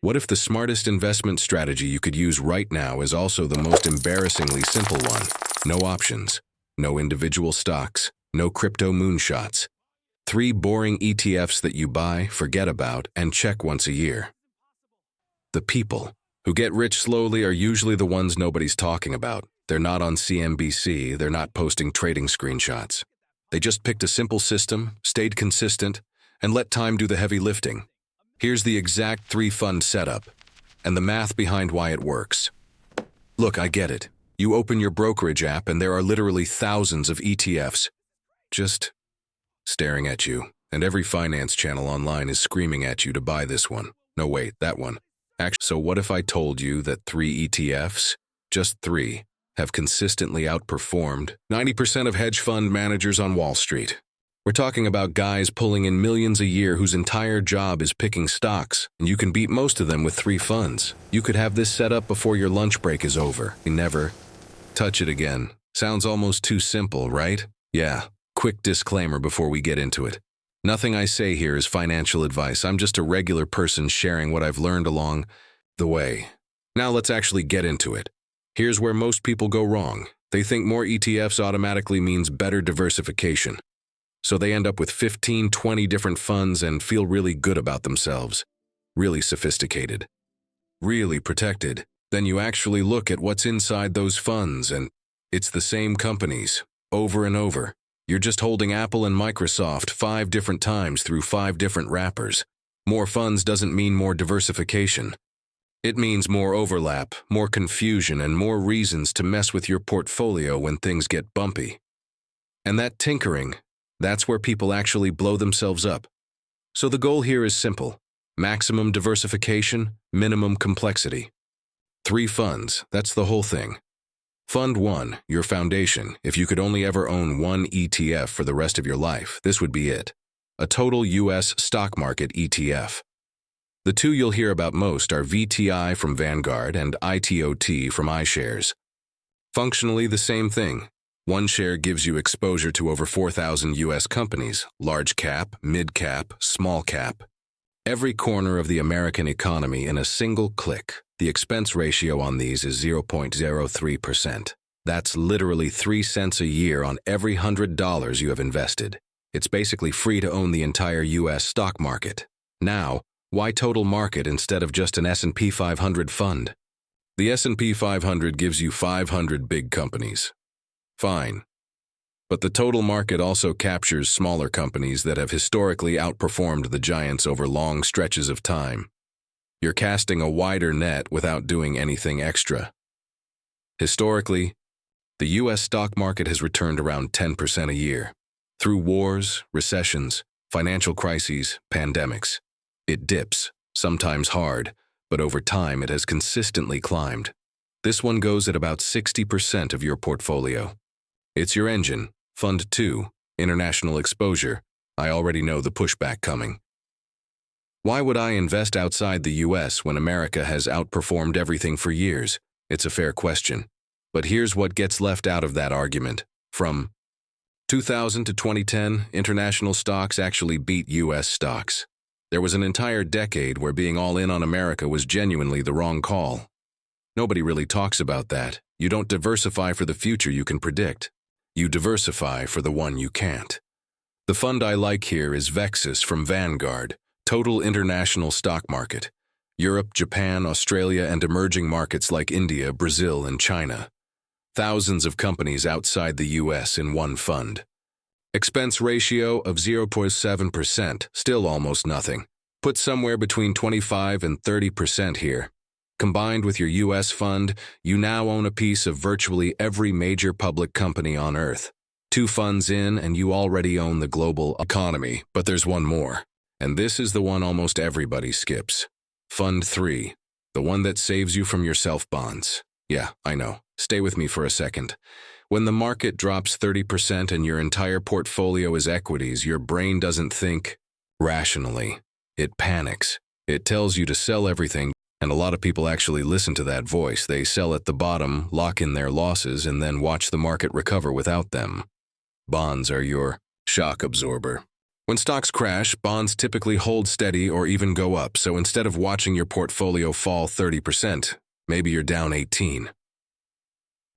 What if the smartest investment strategy you could use right now is also the most embarrassingly simple one? No options, no individual stocks, no crypto moonshots. 3 boring ETFs that you buy, forget about, and check once a year. The people who get rich slowly are usually the ones nobody's talking about. They're not on CNBC, they're not posting trading screenshots. They just picked a simple system, stayed consistent, and let time do the heavy lifting. Here's the exact 3-fund setup, and the math behind why it works. Look, I get it. You open your brokerage app and there are literally thousands of ETFs just staring at you, and every finance channel online is screaming at you to buy this one. No, wait, that one. Actually, so what if I told you that 3 ETFs, just 3, have consistently outperformed 90% of hedge fund managers on Wall Street? We're talking about guys pulling in millions a year whose entire job is picking stocks, and you can beat most of them with 3 funds. You could have this set up before your lunch break is over. You never touch it again. Sounds almost too simple, right? Yeah. Quick disclaimer before we get into it. Nothing I say here is financial advice. I'm just a regular person sharing what I've learned along the way. Now let's actually get into it. Here's where most people go wrong. They think more ETFs automatically means better diversification. So they end up with 15, 20 different funds and feel really good about themselves. Really sophisticated. Really protected. Then you actually look at what's inside those funds and it's the same companies, over and over. You're just holding Apple and Microsoft 5 different times through 5 different wrappers. More funds doesn't mean more diversification. It means more overlap, more confusion, and more reasons to mess with your portfolio when things get bumpy. And that tinkering, that's where people actually blow themselves up. So the goal here is simple. Maximum diversification, minimum complexity. 3 funds, that's the whole thing. Fund 1, your foundation. If you could only ever own 1 ETF for the rest of your life, this would be it. A total U.S. stock market ETF. The 2 you'll hear about most are VTI from Vanguard and ITOT from iShares. Functionally the same thing. 1 share gives you exposure to over 4,000 U.S. companies, large cap, mid cap, small cap. Every corner of the American economy in a single click. The expense ratio on these is 0.03%. That's literally 3 cents a year on every $100 you have invested. It's basically free to own the entire U.S. stock market. Now, why total market instead of just an S&P 500 fund? The S&P 500 gives you 500 big companies. Fine. But the total market also captures smaller companies that have historically outperformed the giants over long stretches of time. You're casting a wider net without doing anything extra. Historically, the U.S. stock market has returned around 10% a year. Through wars, recessions, financial crises, pandemics. It dips, sometimes hard, but over time it has consistently climbed. This one goes at about 60% of your portfolio. It's your engine. Fund 2, international exposure. I already know the pushback coming. Why would I invest outside the U.S. when America has outperformed everything for years? It's a fair question. But here's what gets left out of that argument. From 2000 to 2010, international stocks actually beat U.S. stocks. There was an entire decade where being all in on America was genuinely the wrong call. Nobody really talks about that. You don't diversify for the future you can predict. You diversify for the one you can't. The fund I like here is Vexus from Vanguard. Total international stock market. Europe, Japan, Australia, and emerging markets like India, Brazil, and China. Thousands of companies outside the U.S. in one fund. Expense ratio of 0.7%, still almost nothing. Put somewhere between 25 and 30% here. Combined with your U.S. fund, you now own a piece of virtually every major public company on Earth. 2 funds in, and you already own the global economy, but there's one more. And this is the one almost everybody skips. Fund 3, the one that saves you from your self-bonds. Yeah, I know. Stay with me for a second. When the market drops 30% and your entire portfolio is equities, your brain doesn't think rationally. It panics. It tells you to sell everything, and a lot of people actually listen to that voice. They sell at the bottom, lock in their losses, and then watch the market recover without them. Bonds are your shock absorber. When stocks crash, bonds typically hold steady or even go up, so instead of watching your portfolio fall 30%, maybe you're down 18%.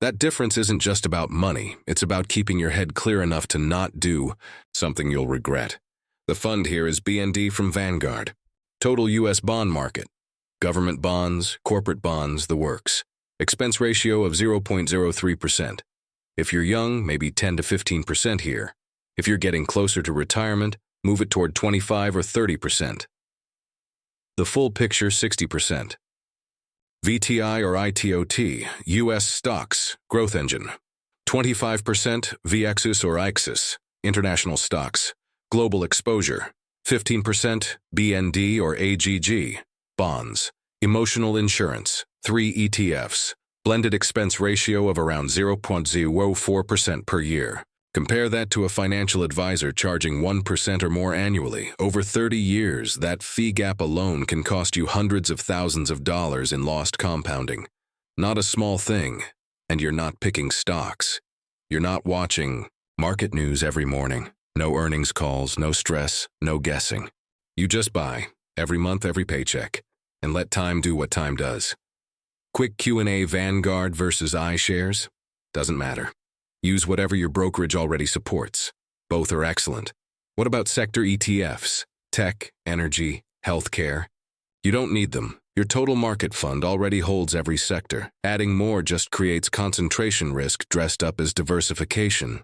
That difference isn't just about money, it's about keeping your head clear enough to not do something you'll regret. The fund here is BND from Vanguard. Total U.S. bond market. Government bonds, corporate bonds, the works. Expense ratio of 0.03%. If you're young, maybe 10 to 15% here. If you're getting closer to retirement, move it toward 25 or 30%. The full picture, 60%. VTI or ITOT, U.S. stocks, growth engine. 25% VXIS or IXIS, international stocks, global exposure. 15% BND or AGG, bonds, emotional insurance. 3 ETFs, blended expense ratio of around 0.04% per year. Compare that to a financial advisor charging 1% or more annually. Over 30 years, that fee gap alone can cost you hundreds of thousands of dollars in lost compounding. Not a small thing. And you're not picking stocks. You're not watching market news every morning. No earnings calls, no stress, no guessing. You just buy, every month, every paycheck, and let time do what time does. Quick Q&A: Vanguard versus iShares? Doesn't matter. Use whatever your brokerage already supports. Both are excellent. What about sector ETFs? Tech, energy, healthcare? You don't need them. Your total market fund already holds every sector. Adding more just creates concentration risk dressed up as diversification.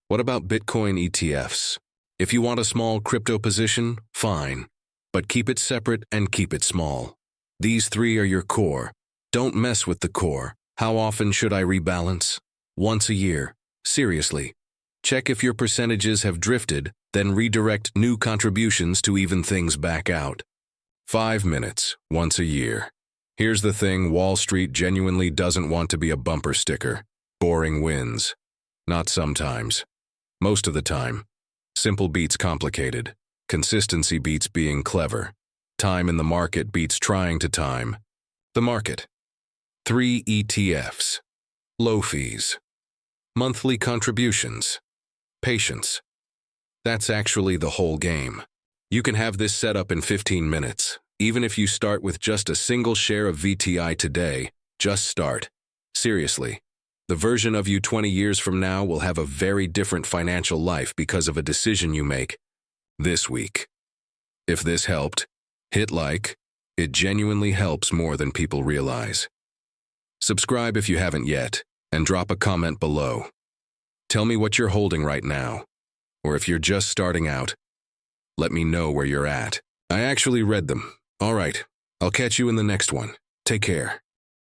What about Bitcoin ETFs? If you want a small crypto position, fine. But keep it separate and keep it small. These 3 are your core. Don't mess with the core. How often should I rebalance? Once a year. Seriously. Check if your percentages have drifted, then redirect new contributions to even things back out. 5 minutes, once a year. Here's the thing: Wall Street genuinely doesn't want to be a bumper sticker. Boring wins. Not sometimes. Most of the time. Simple beats complicated. Consistency beats being clever. Time in the market beats trying to time the market. 3 ETFs. Low fees. Monthly contributions. Patience. That's actually the whole game. You can have this set up in 15 minutes. Even if you start with just a single share of VTI today, just start. Seriously. The version of you 20 years from now will have a very different financial life because of a decision you make this week. If this helped, hit like. It genuinely helps more than people realize. Subscribe if you haven't yet, and drop a comment below. Tell me what you're holding right now, or if you're just starting out, let me know where you're at. I actually read them. All right, I'll catch you in the next one. Take care.